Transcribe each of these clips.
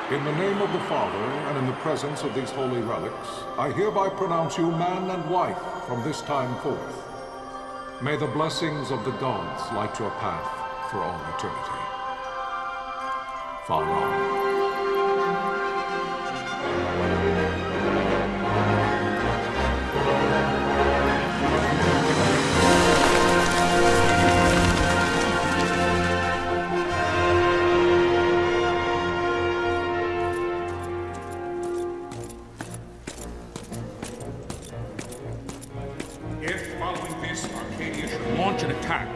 In the name of the Father, and in the presence of these holy relics, I hereby pronounce you man and wife from this time forth. May the blessings of the gods light your path for all eternity. Farewell.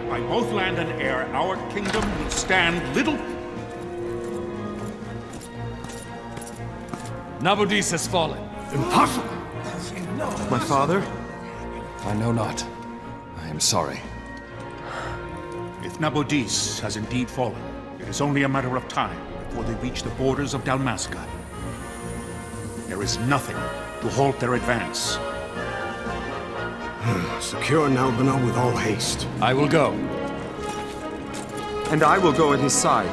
By both land and air, our kingdom will stand little... Nabudis has fallen. Impossible! My father? I know not. I am sorry. If Nabudis has indeed fallen, it is only a matter of time before they reach the borders of Dalmasca. There is nothing to halt their advance. Secure Nalbina with all haste. I will go. And I will go at his side.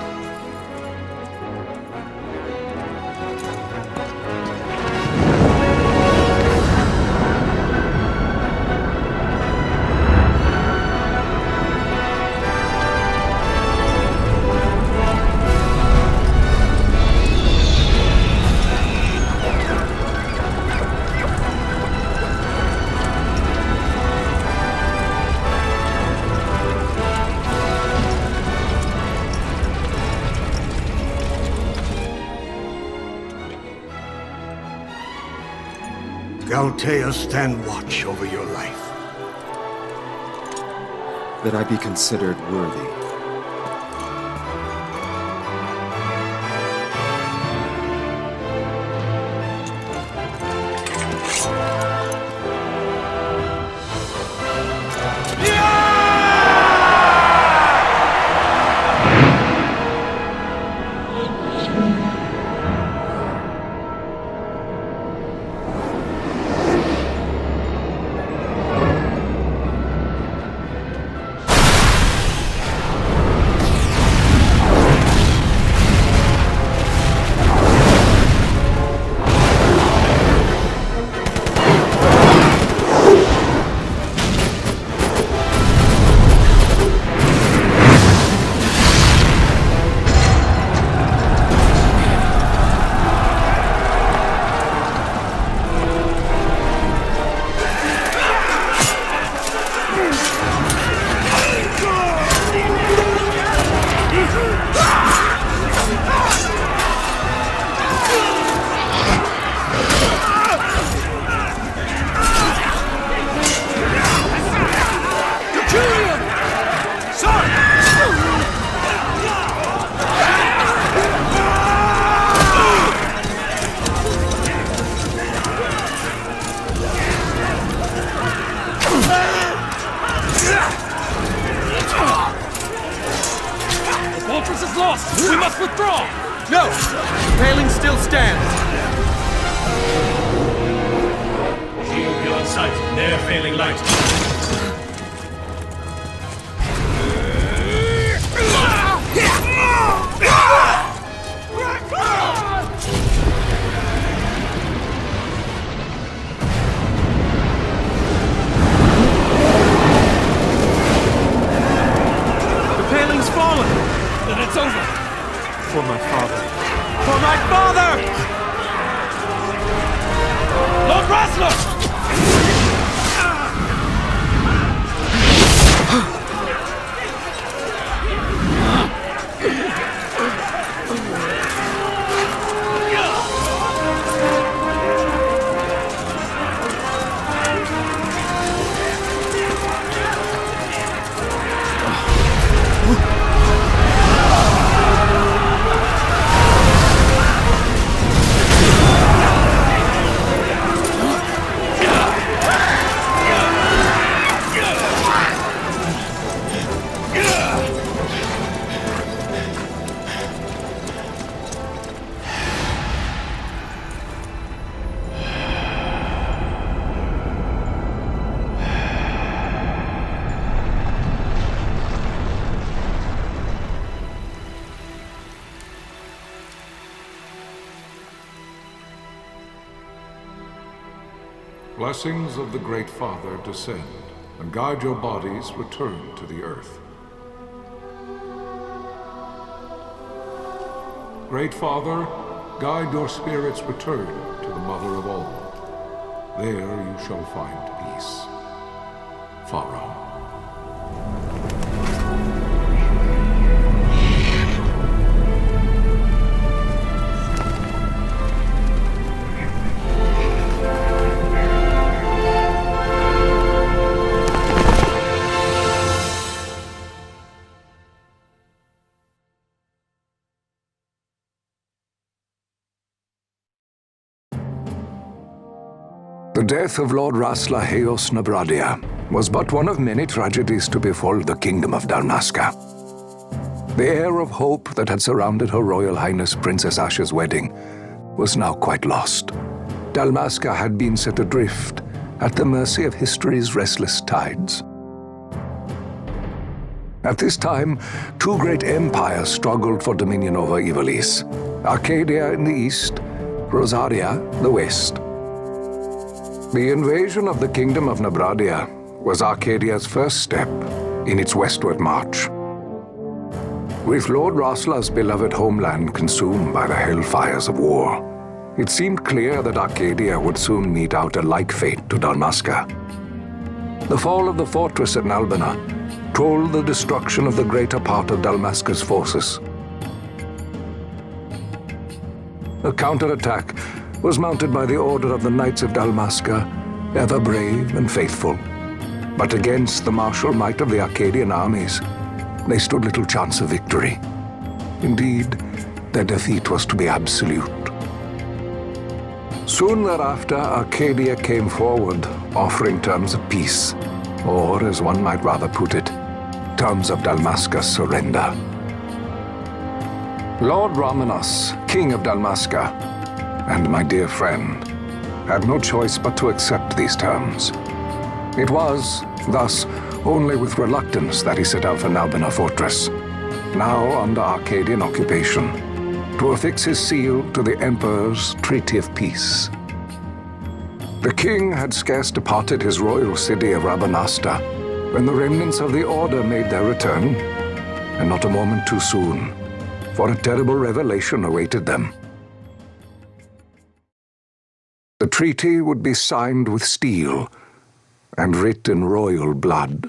Galtea, stand watch over your life. That I be considered worthy. We must withdraw! No! Paling still stands! Shield beyond sight, ne'er failing light. The paling's fallen! Then it's over! For my father. For my father! Lord Rasler! blessings of the Great Father descend, and guide your bodies return to the earth. Great Father, guide your spirits return to the Mother of all. There you shall find peace. Pharaoh. The death of Lord Rasla Heos Nabradia was but one of many tragedies to befall the kingdom of Dalmasca. The air of hope that had surrounded Her Royal Highness Princess Asha's wedding was now quite lost. Dalmasca had been set adrift at the mercy of history's restless tides. At this time, two great empires struggled for dominion over Ivalice: Arcadia in the east, Rosaria the west. The invasion of the Kingdom of Nabradia was Arcadia's first step in its westward march. With Lord Rasla's beloved homeland consumed by the hellfires of war, it seemed clear that Arcadia would soon mete out a like fate to Dalmasca. The fall of the fortress at Nalbina told the destruction of the greater part of Dalmasca's forces. A counterattack was mounted by the order of the Knights of Dalmasca, ever brave and faithful. But against the martial might of the Arcadian armies, they stood little chance of victory. Indeed, their defeat was to be absolute. Soon thereafter, Arcadia came forward, offering terms of peace, or, as one might rather put it, terms of Dalmasca's surrender. Lord Rabanastre, King of Dalmasca, and my dear friend, had no choice but to accept these terms. It was, thus, only with reluctance that he set out for Nalbina Fortress, now under Arcadian occupation, to affix his seal to the Emperor's Treaty of Peace. The king had scarce departed his royal city of Rabanastre when the remnants of the Order made their return, and not a moment too soon, for a terrible revelation awaited them. The treaty would be signed with steel and writ in royal blood.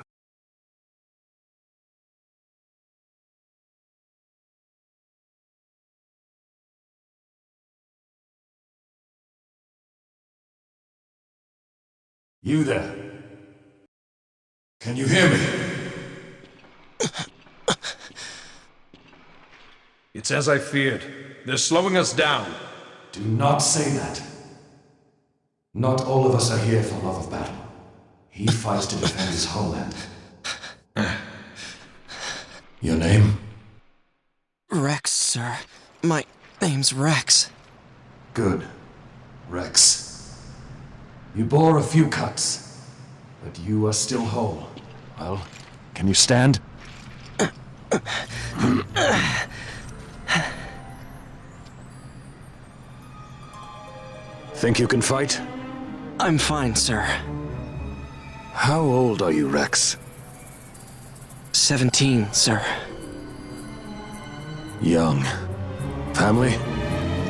You there? Can you hear me? It's as I feared. They're slowing us down. Do not say that. Not all of us are here for love of battle. He fights to defend his homeland. Your name? Rex, sir. My name's Rex. Good. Rex. You bore a few cuts, but you are still whole. Well, can you stand? Think you can fight? I'm fine, sir. How old are you, Rex? 17, sir. Young. Family?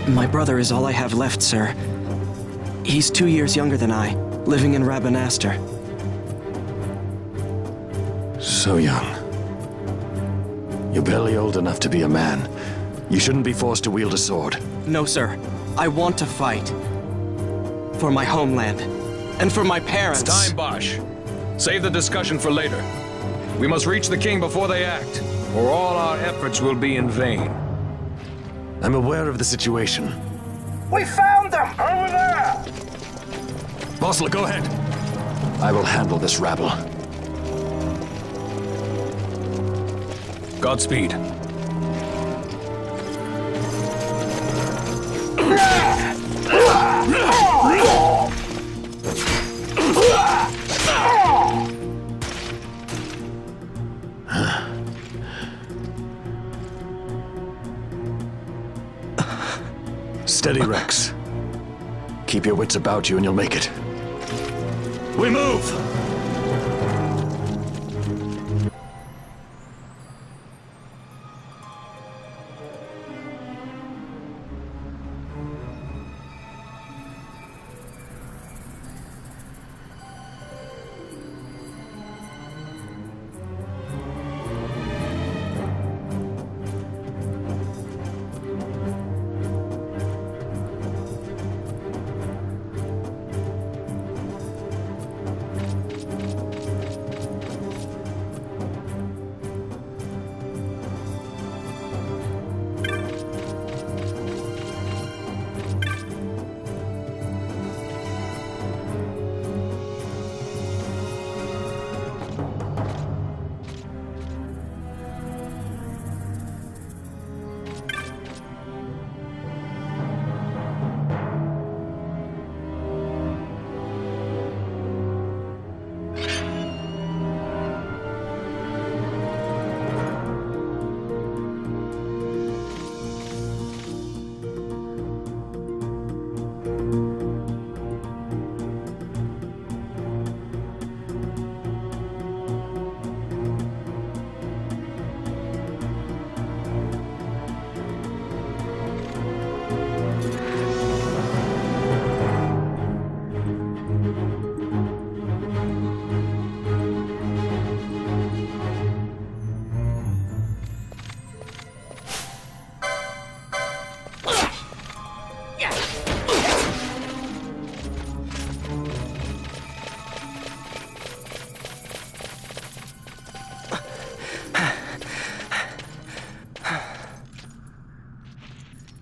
My brother is all I have left, sir. He's 2 years younger than I, living in Rabanastre. So young. You're barely old enough to be a man. You shouldn't be forced to wield a sword. No, sir. I want to fight. For my homeland. And for my parents. It's time, Bosch. Save the discussion for later. We must reach the king before they act, or all our efforts will be in vain. I'm aware of the situation. We found them! Over there! Bosler, go ahead. I will handle this rabble. Godspeed. Steady, Rex. Keep your wits about you and you'll make it. We move!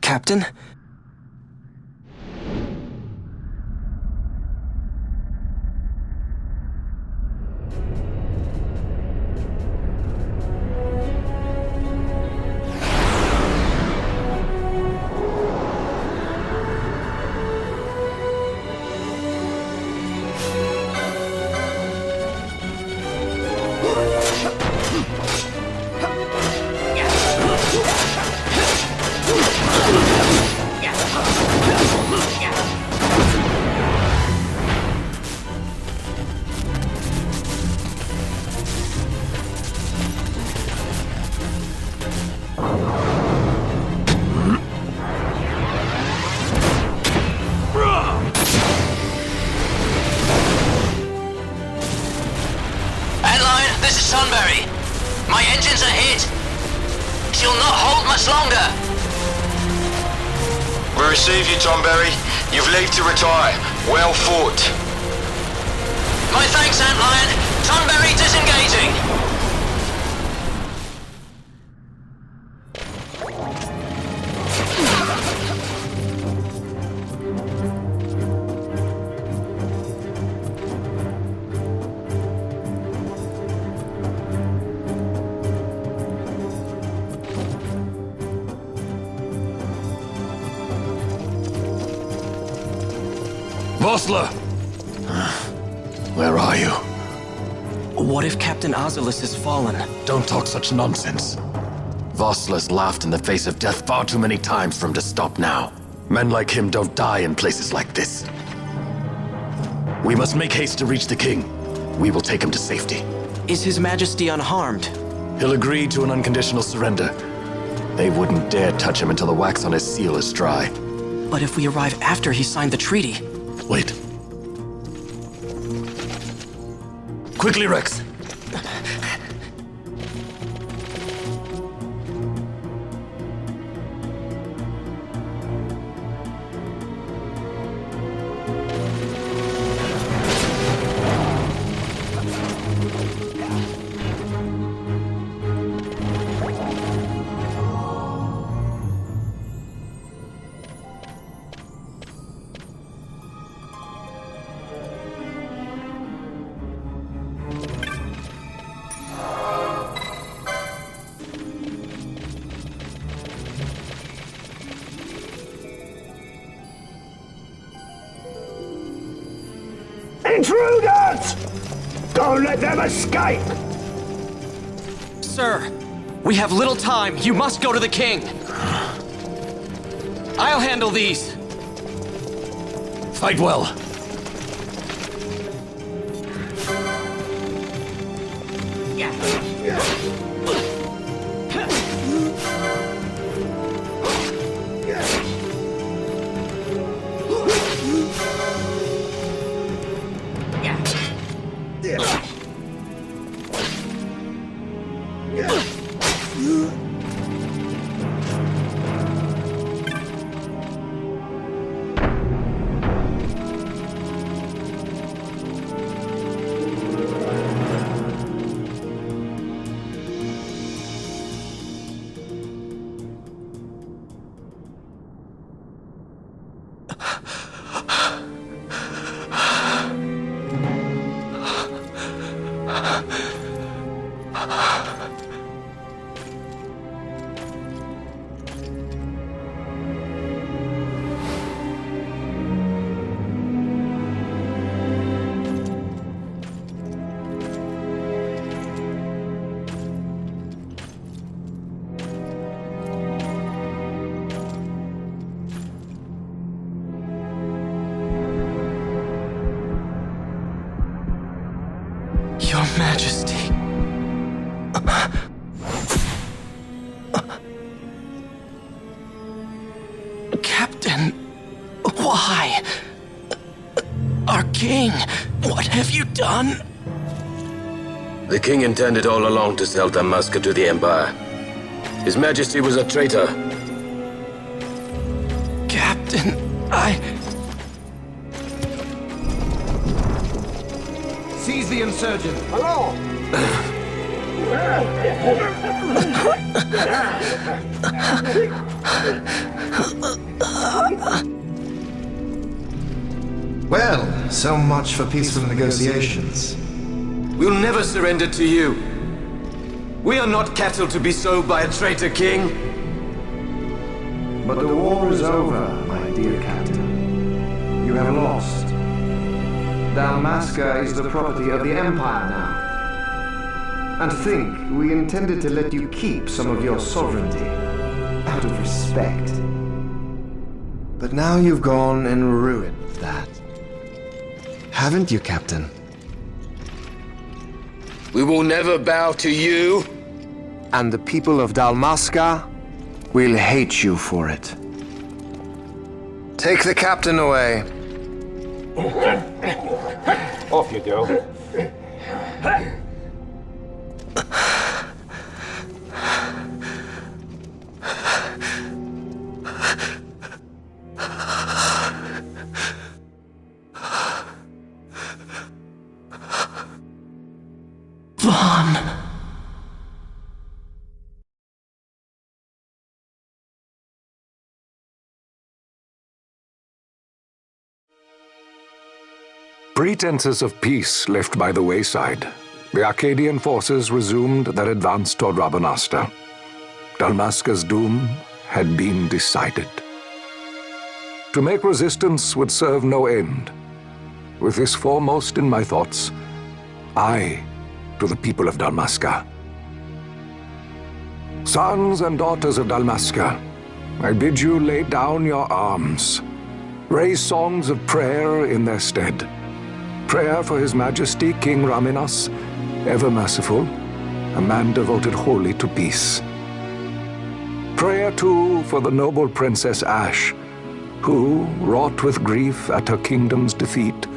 Captain? My engines are hit! She'll not hold much longer! We receive you, Tonberry. You've leave to retire. Well fought. My thanks, Antlion. Tonberry disengaging! Vossler! Where are you? What if Captain Oculus has fallen? Don't talk such nonsense. Vossler's laughed in the face of death far too many times for him to stop now. Men like him don't die in places like this. We must make haste to reach the king. We will take him to safety. Is His Majesty unharmed? He'll agree to an unconditional surrender. They wouldn't dare touch him until the wax on his seal is dry. But if we arrive after he signed the treaty... Wait. Quickly, Rex. Intruders! Don't let them escape! Sir, we have little time. You must go to the king. I'll handle these. Fight well. Your Majesty. Captain, why? Our king, what have you done? The king intended all along to sell Dalmasca to the Empire. His Majesty was a traitor. Captain, Seize the insurgent. Hello! Well, so much for peaceful negotiations. We'll never surrender to you. We are not cattle to be sold by a traitor king. But the war is over, my dear captain. You have lost. Dalmasca is the property of the Empire now. And think, we intended to let you keep some of your sovereignty, out of respect. But now you've gone and ruined that. Haven't you, Captain? We will never bow to you. And the people of Dalmasca will hate you for it. Take the captain away. Off you go. Pretenses of peace left by the wayside, the Arcadian forces resumed their advance toward Rabanastre. Dalmasca's doom had been decided. To make resistance would serve no end. With this foremost in my thoughts, I, to the people of Dalmasca. Sons and daughters of Dalmasca, I bid you lay down your arms. Raise songs of prayer in their stead. Prayer for His Majesty King Rabanastre, ever merciful, a man devoted wholly to peace. Prayer, too, for the noble Princess Ash, who, wrought with grief at her kingdom's defeat,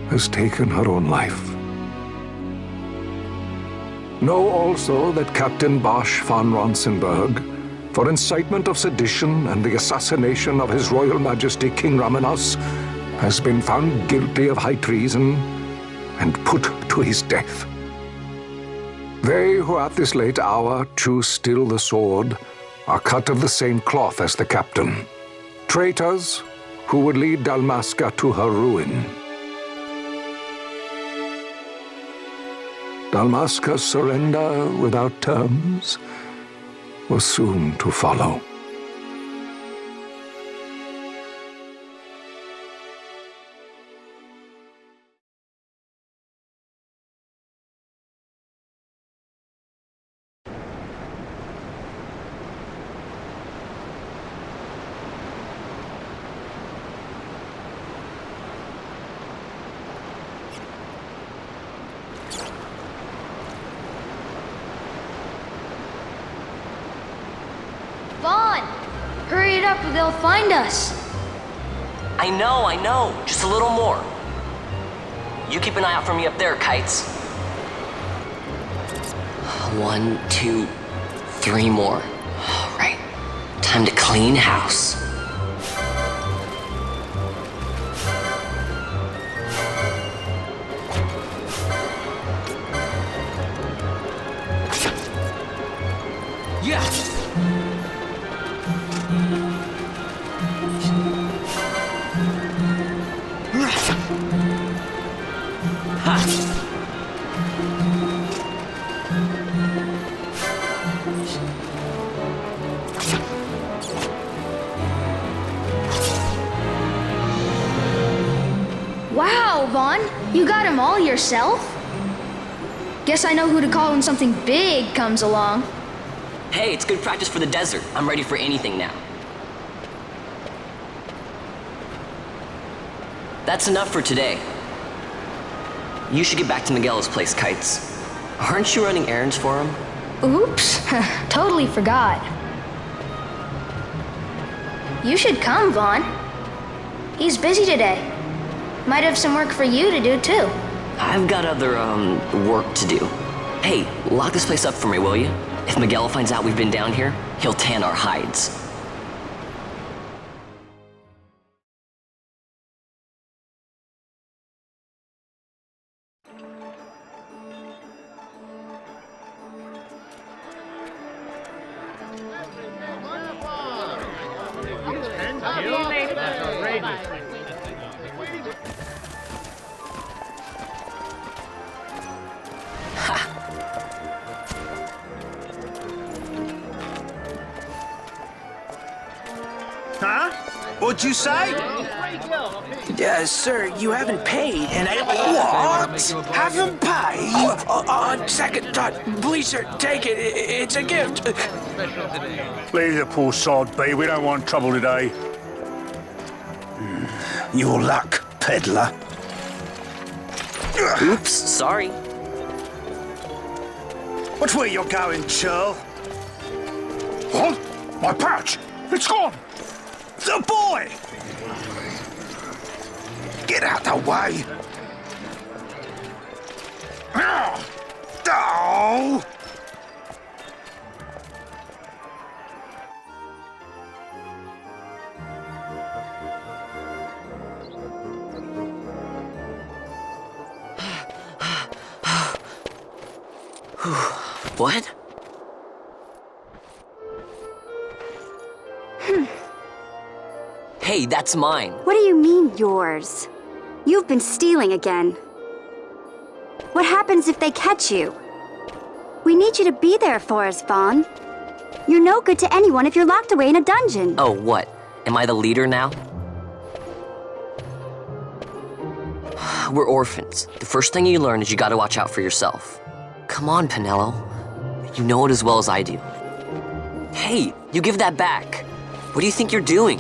has taken her own life. Know also that Captain Bosch von Ronsenberg, for incitement of sedition and the assassination of His Royal Majesty King Rabanastre, has been found guilty of high treason and put to his death. They who at this late hour choose still the sword are cut of the same cloth as the captain. Traitors who would lead Dalmasca to her ruin. Dalmasca's surrender without terms was soon to follow. Hurry it up or they'll find us. I know. Just a little more. You keep an eye out for me up there, Kites. 1, 2, 3 more. All right. Time to clean house. Vaughn. You got him all yourself? Guess I know who to call when something big comes along. Hey, it's good practice for the desert. I'm ready for anything now. That's enough for today. You should get back to Miguel's place, Kites. Aren't you running errands for him? Oops, totally forgot. You should come, Vaughn. He's busy today. Might have some work for you to do, too. I've got other, work to do. Hey, lock this place up for me, will you? If Miguel finds out we've been down here, he'll tan our hides. Huh? What'd you say? Sir, you haven't paid, and I... What? Haven't paid? On second thought, please, sir, take it. It's a gift. Leave the poor sod be. We don't want trouble today. Your luck, peddler. Oops, sorry. Watch where you're going, churl. What? My pouch! It's gone! The boy! Get out the way! Oh! What? Hey, that's mine. What do you mean, yours? You've been stealing again. What happens if they catch you? We need you to be there for us, Vaughn. You're no good to anyone if you're locked away in a dungeon. Oh, what? Am I the leader now? We're orphans. The first thing you learn is you gotta watch out for yourself. Come on, Pinello. You know it as well as I do. Hey, you give that back. What do you think you're doing?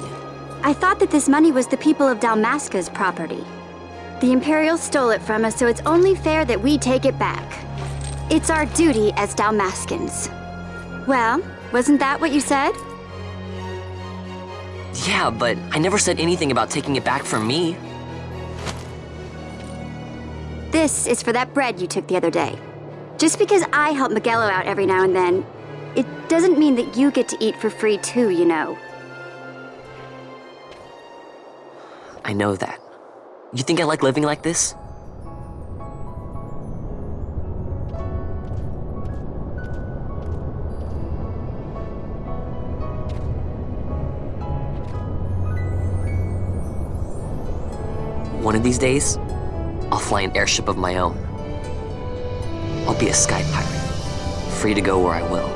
I thought that this money was the people of Dalmasca's property. The Imperials stole it from us, so it's only fair that we take it back. It's our duty as Dalmascans. Well, wasn't that what you said? Yeah, but I never said anything about taking it back from me. This is for that bread you took the other day. Just because I help Miguelo out every now and then, it doesn't mean that you get to eat for free too, you know. I know that. You think I like living like this? One of these days, I'll fly an airship of my own. I'll be a sky pirate, free to go where I will.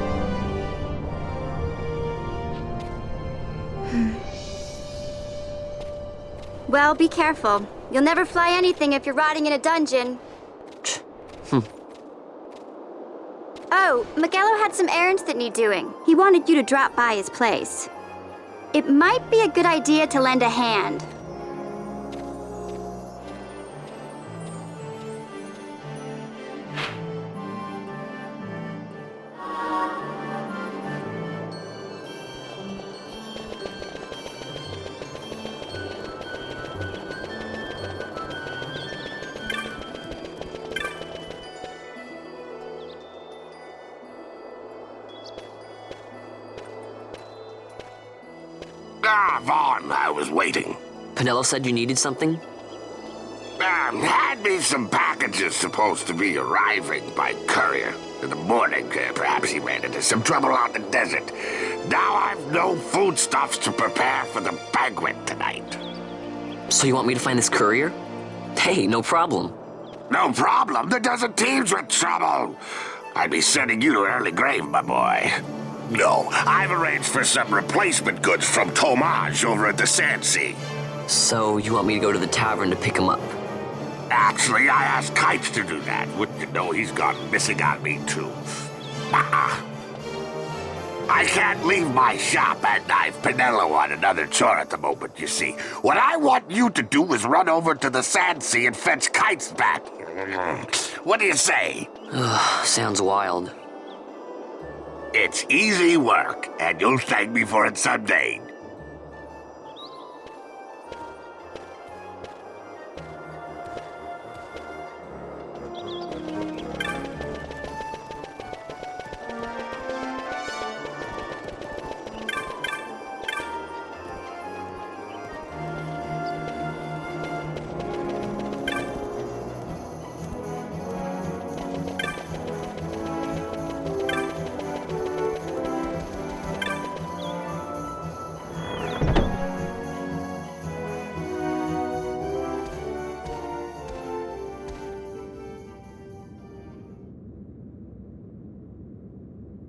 Well, be careful. You'll never fly anything if you're rotting in a dungeon. Oh, Miguelo had some errands that need doing. He wanted you to drop by his place. It might be a good idea to lend a hand. Vaughn, I was waiting. Pinello said you needed something? Had me some packages supposed to be arriving by courier. In the morning, perhaps he ran into some trouble out in the desert. Now I've no foodstuffs to prepare for the banquet tonight. So you want me to find this courier? Hey, no problem. No problem? The desert teems with trouble. I'd be sending you to an early grave, my boy. No, I've arranged for some replacement goods from Tomage over at the Sandsea. So you want me to go to the tavern to pick him up? Actually, I asked Kites to do that. Wouldn't you know he's gone missing on me, too? I can't leave my shop and I've Pinello on another chore at the moment, you see. What I want you to do is run over to the Sand Sea and fetch Kites back. What do you say? Sounds wild. It's easy work, and you'll thank me for it someday.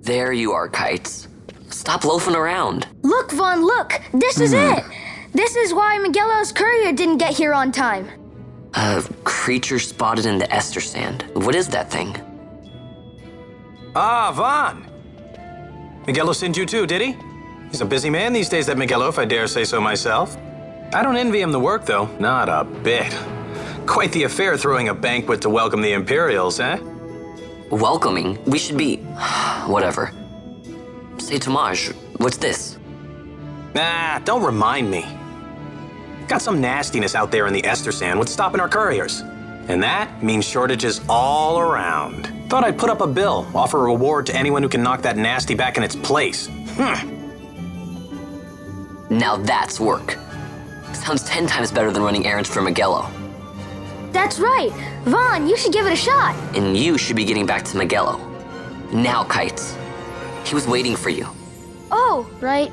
There you are, Kites. Stop loafing around. Look, Vaughn, look! This is it! This is why Miguelo's courier didn't get here on time. A creature spotted in the Estersand. What is that thing? Ah, Vaughn! Miguelo sent you too, did he? He's a busy man these days, that Miguelo, if I dare say so myself. I don't envy him the work, though. Not a bit. Quite the affair throwing a banquet to welcome the Imperials, eh? Welcoming? We should be... whatever. Say, Tomaj, what's this? Nah, don't remind me. Got some nastiness out there in the Estersand. What's stopping our couriers? And that means shortages all around. Thought I'd put up a bill, offer a reward to anyone who can knock that nasty back in its place. Now that's work. Sounds 10 times better than running errands for Miguelo. That's right! Vaughn, you should give it a shot! And you should be getting back to Miguelo. Now, Kites. He was waiting for you. Oh, right.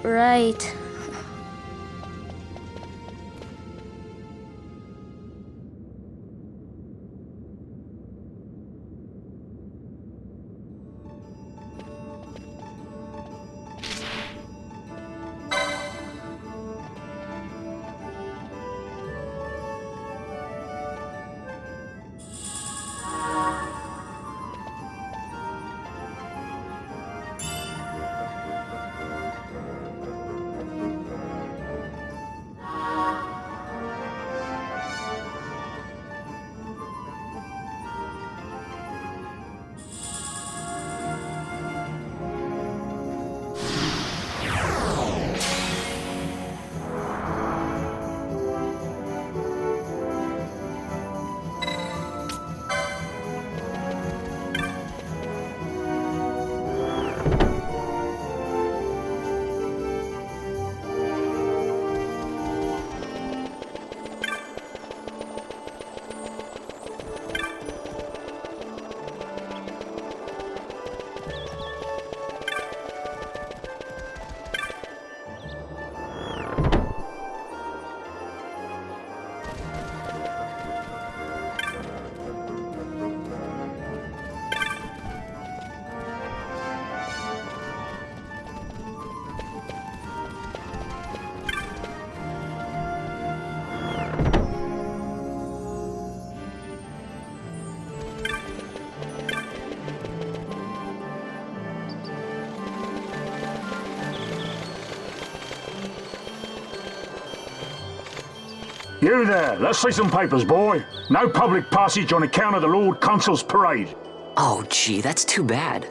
You there, let's see some papers, boy. No public passage on account of the Lord Consul's parade. Oh, gee, that's too bad.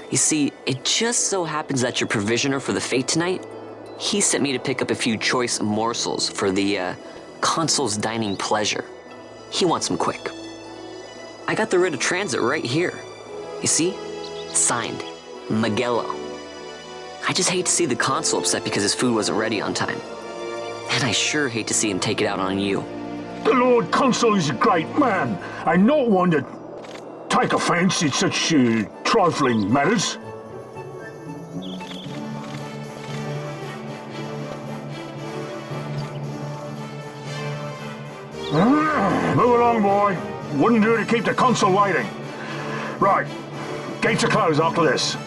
You see, it just so happens that your provisioner for the fete tonight, he sent me to pick up a few choice morsels for the, Consul's dining pleasure. He wants them quick. I got the writ of transit right here. You see? Signed, Miguelo. I just hate to see the Consul upset because his food wasn't ready on time. And I sure hate to see him take it out on you. The Lord Consul is a great man, and not one to take offence in such trifling matters. Move along, boy. Wouldn't do to keep the Consul waiting. Right, gates are closed after this.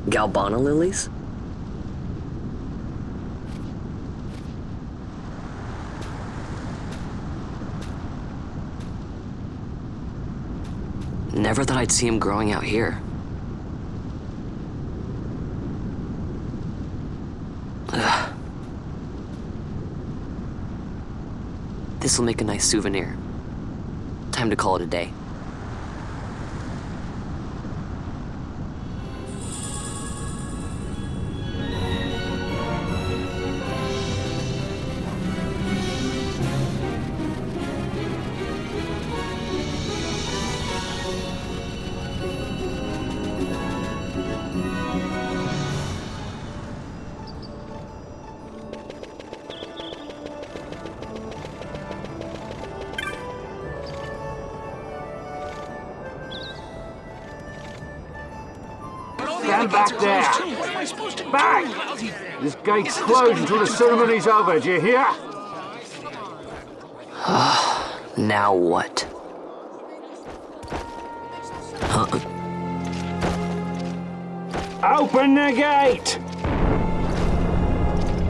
Galbana lilies? Never thought I'd see him growing out here. Ugh. This'll make a nice souvenir. Time to call it a day. Stand back there! Back! This gate's closed until the ceremony's over, do you hear? Now what? Open the gate!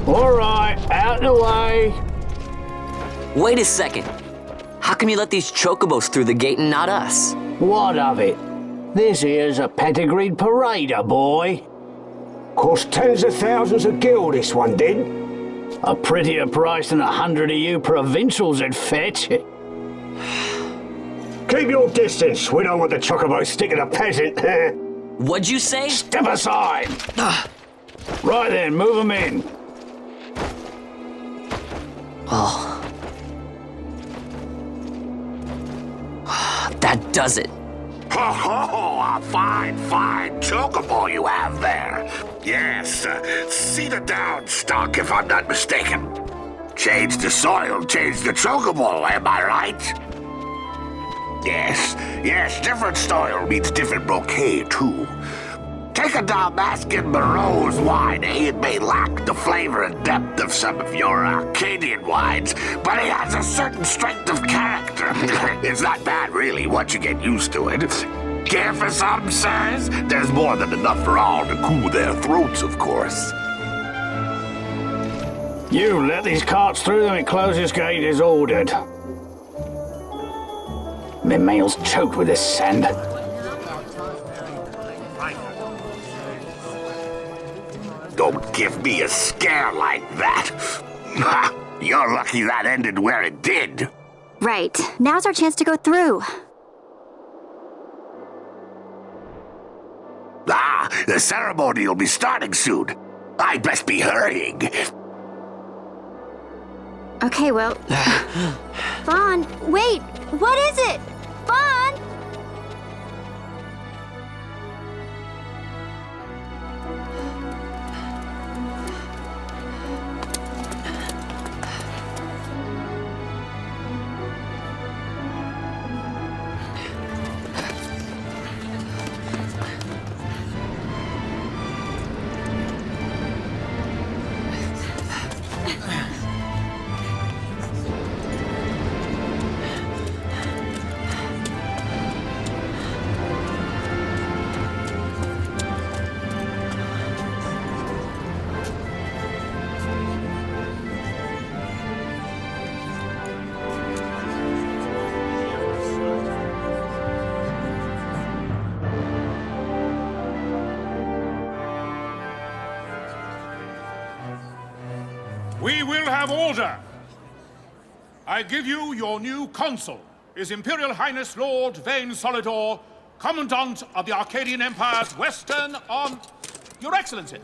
Alright, out the way! Wait a second. How come you let these chocobos through the gate and not us? What of it? This here's a pedigreed parader, boy. Cost tens of thousands of gil, this one did. A prettier price than 100 of you provincials would fetch. Keep your distance. We don't want the chocobo sticking a peasant. What'd you say? Step aside. Right then, move them in. Oh. That does it. Ho ho! A fine chocobo you have there. Yes, cedar down stock if I'm not mistaken. Change the soil, change the chocobo, am I right? Yes, different soil means different bouquet too. Take a Dalmascan Barrow's wine, It may lack the flavor and depth of some of your Arcadian wines, but it has a certain strength of character. It's not bad, really, once you get used to it. Care for some, sirs? There's more than enough for all to cool their throats, of course. You let these carts through and close this gate as ordered. My mail's choked with this sand. Don't give me a scare like that. You're lucky that ended where it did. Right. Now's our chance to go through. The ceremony will be starting soon. I'd best be hurrying. Okay, well... Vaughn, wait! What is it? Vaughn! We will have order! I give you your new consul, His Imperial Highness Lord Vane Solidor, Commandant of the Arcadian Empire's Western Arm... Your Excellency!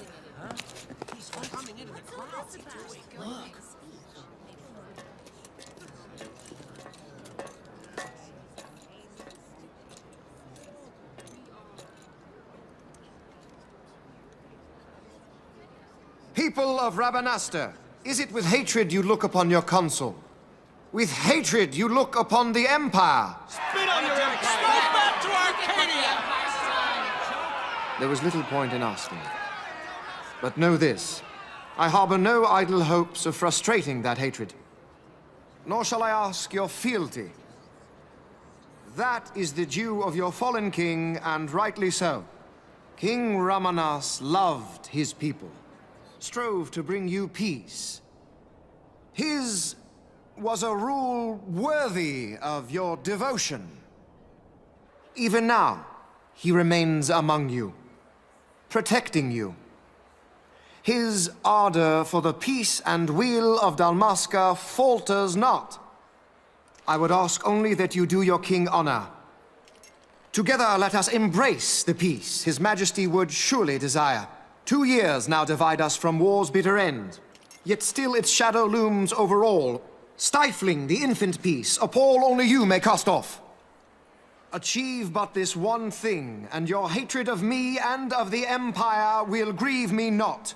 People of Rabanastre, is it with hatred you look upon your consul? With hatred you look upon the Empire? Spit on your empire! Go back to Arcadia! There was little point in asking. But know this, I harbor no idle hopes of frustrating that hatred. Nor shall I ask your fealty. That is the due of your fallen king, and rightly so. King Rabanastre loved his people, strove to bring you peace. His was a rule worthy of your devotion. Even now, he remains among you, protecting you. His ardor for the peace and weal of Dalmasca falters not. I would ask only that you do your king honor. Together let us embrace the peace His Majesty would surely desire. 2 years now divide us from war's bitter end, yet still its shadow looms over all, stifling the infant peace a pall only you may cast off. Achieve but this one thing, and your hatred of me and of the Empire will grieve me not.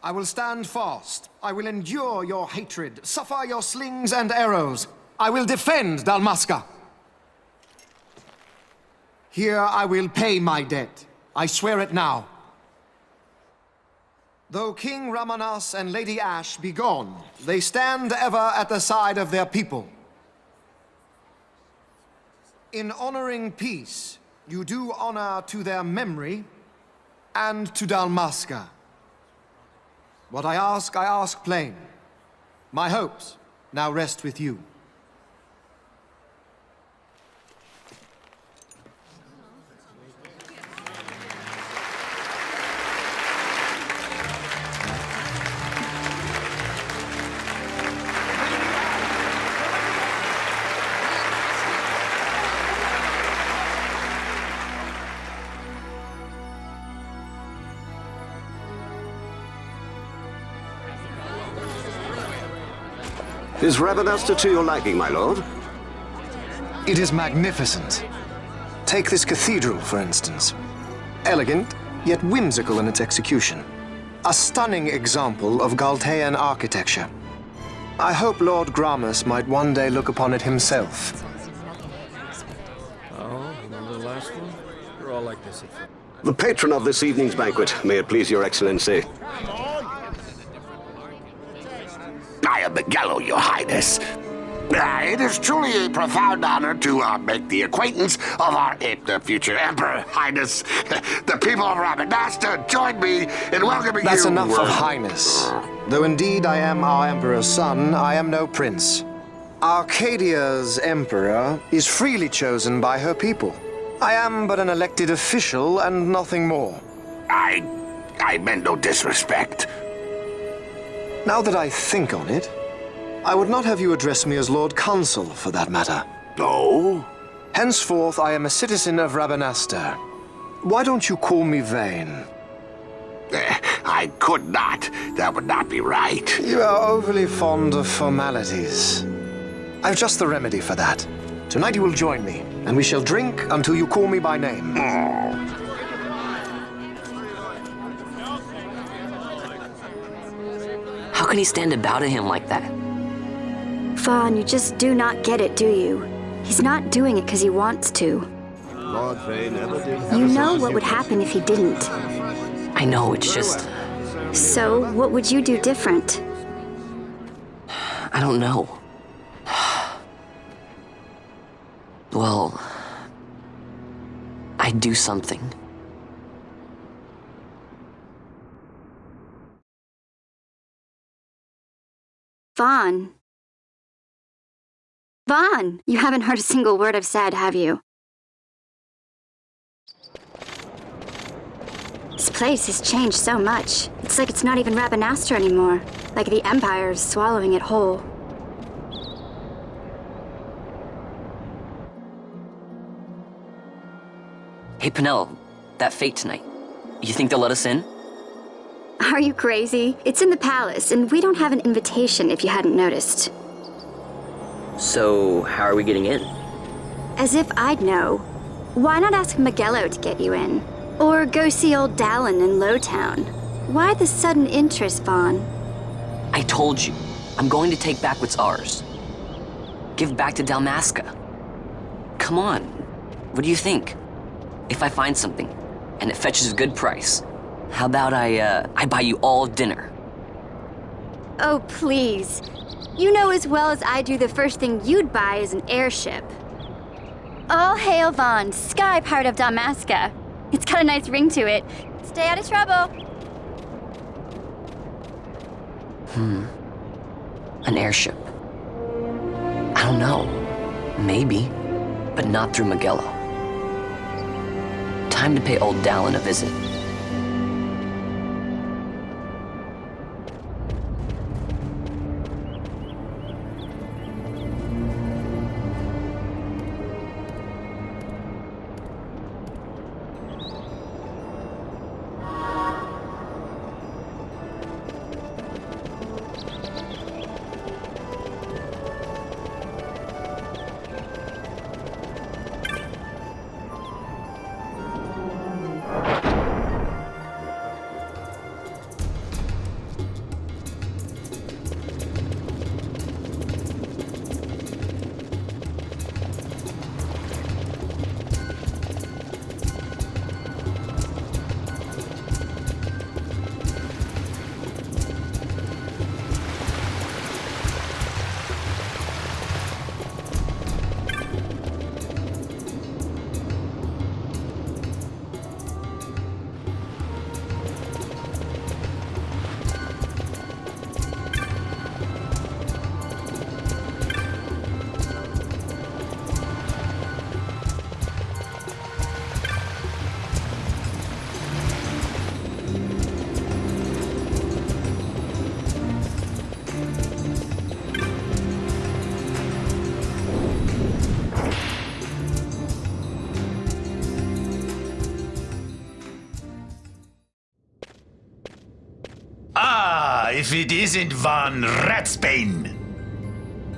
I will stand fast. I will endure your hatred, suffer your slings and arrows. I will defend Dalmasca. Here I will pay my debt. I swear it now. Though King Rabanastre and Lady Ashe be gone, they stand ever at the side of their people. In honoring peace, you do honor to their memory and to Dalmasca. What I ask plain. My hopes now rest with you. Is Rabanastre to your liking, my lord? It is magnificent. Take this cathedral, for instance. Elegant, yet whimsical in its execution. A stunning example of Galtean architecture. I hope Lord Gramus might one day look upon it himself. Oh, remember the last one? You're all like this. The patron of this evening's banquet, may it please your excellency. I am Miguel, your highness. It is truly a profound honor to make the acquaintance of our future emperor, highness. The people of Rabanastre join me in welcoming you. That's enough of highness. Though indeed I am our emperor's son, I am no prince. Arcadia's emperor is freely chosen by her people. I am but an elected official and nothing more. I meant no disrespect. Now that I think on it, I would not have you address me as Lord Consul, for that matter. No? Henceforth, I am a citizen of Rabanastre. Why don't you call me Vane? I could not. That would not be right. You are overly fond of formalities. I've just the remedy for that. Tonight you will join me, and we shall drink until you call me by name. How can he stand about him like that? Vaughn, you just do not get it, do you? He's not doing it because he wants to. Lord Vane never did. You know what would happen if he didn't. I know, it's just... So, what would you do different? I don't know. Well... I'd do something. Vaughn. Vaughn! You haven't heard a single word I've said, have you? This place has changed so much. It's like it's not even Rabanastre anymore. Like the Empire is swallowing it whole. Hey, Penelo, that fete tonight. You think they'll let us in? Are you crazy? It's in the palace, and we don't have an invitation if you hadn't noticed. So, how are we getting in? As if I'd know. Why not ask Magello to get you in? Or go see old Dallin in Lowtown? Why the sudden interest, Vaughn? I told you, I'm going to take back what's ours. Give back to Dalmasca. Come on, what do you think? If I find something, and it fetches a good price, how about I buy you all dinner? Oh, please. You know as well as I do the first thing you'd buy is an airship. All hail Vaughn, sky pirate of Dalmasca. It's got a nice ring to it. Stay out of trouble. An airship. I don't know. Maybe, but not through Magello. Time to pay old Dallin a visit. If it isn't Von Ratsbane.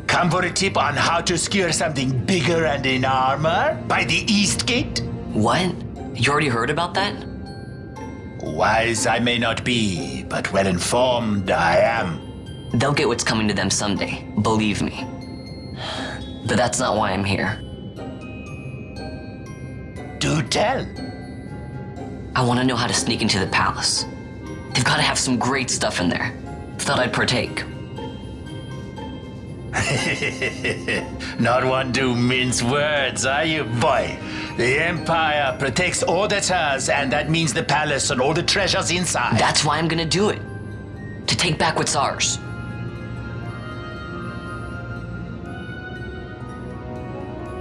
Come for a tip on how to secure something bigger and in armor by the East Gate? What? You already heard about that? Wise I may not be, but well informed I am. They'll get what's coming to them someday, believe me. But that's not why I'm here. Do tell. I want to know how to sneak into the palace. They've got to have some great stuff in there. Thought I'd partake. Not one to mince words, are you, boy? The Empire protects all that's ours, and that means the palace and all the treasures inside. That's why I'm gonna do it. To take back what's ours.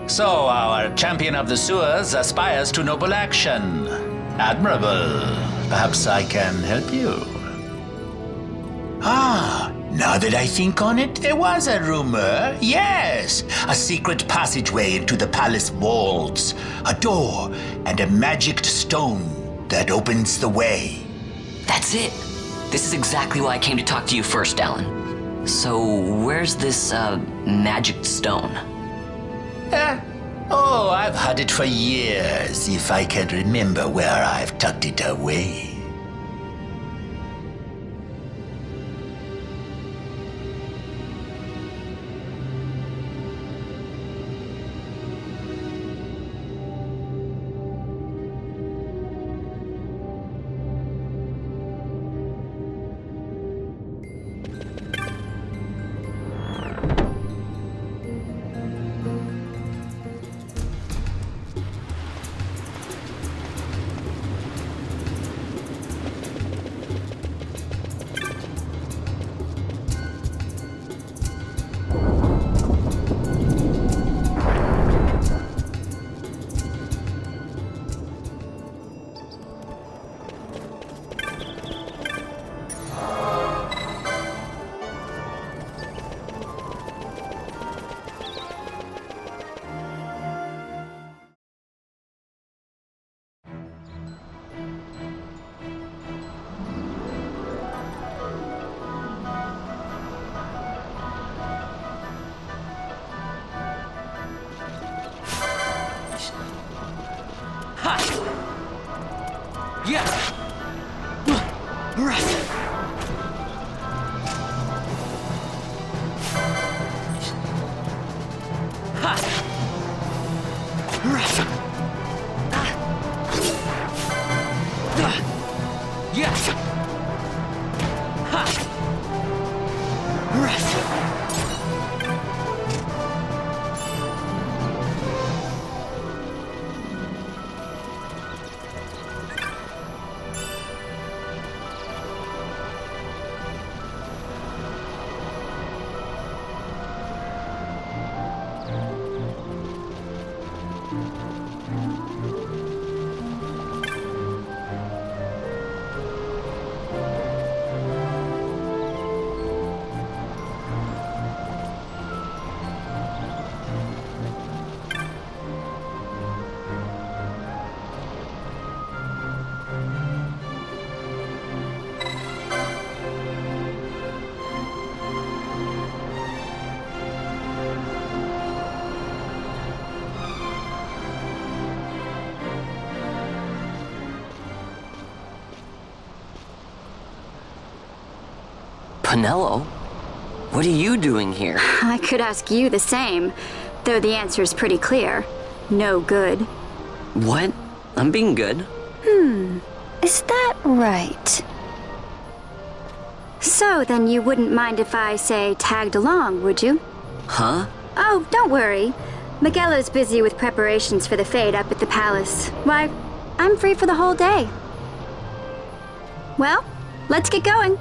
So, our champion of the sewers aspires to noble action. Admirable. Perhaps I can help you. Now that I think on it, there was a rumor. Yes, a secret passageway into the palace walls, a door, and a magic stone that opens the way. That's it. This is exactly why I came to talk to you first, Alan. So, where's this, magic stone? I've had it for years, if I can remember where I've tucked it away. Penelo? What are you doing here? I could ask you the same, though the answer's pretty clear. No good. What? I'm being good. Is that right? So then you wouldn't mind if I, say, tagged along, would you? Huh? Oh, don't worry. Miguelo's busy with preparations for the fete up at the palace. Why, I'm free for the whole day. Well, let's get going.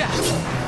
Zodiac!